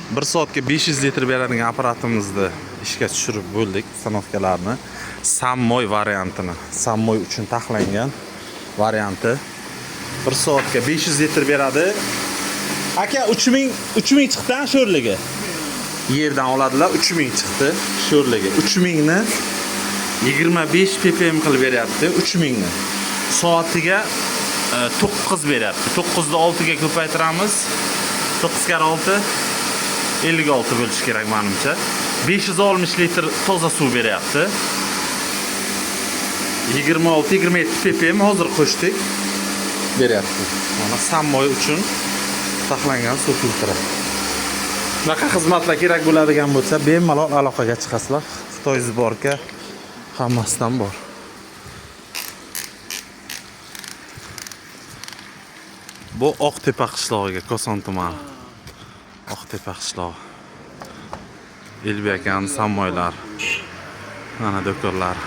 1 soatga 500 litr beradigan apparatimizni ishga tushirib bo'ldik, stanovkalarni. Sammoy variantini, sammoy uchun taxlangan varianti. 1 soatga 500 litr beradi. Aka 3000 chiqdi sho'rligi. Yerdan oladilar, 3000 chiqdi sho'rligi. 3000 ni 25 ppm qilib beryapti, 3000 ni. Soatiga 9 beryapti. 9 ni 6 ga ko'paytiramiz. 9 kar 6 56 bo'lishi kerak menimcha. 560 litr toza suv beryapti. 26-27 ppm hozir qo'shdik. Beryapti. Mana sammoy uchun taxlangan suv filtri. Bunaqa xizmatlar kerak bo'ladigan bo'lsa, bemalol aloqaga chiqasizlar. Xitoy zborka hammasidan bor. Bu Oqtepa qishlog'iga, Koson tumani. Oqtepa qishlog'i. Elbek akaning sammoylar. Mana do'konlar.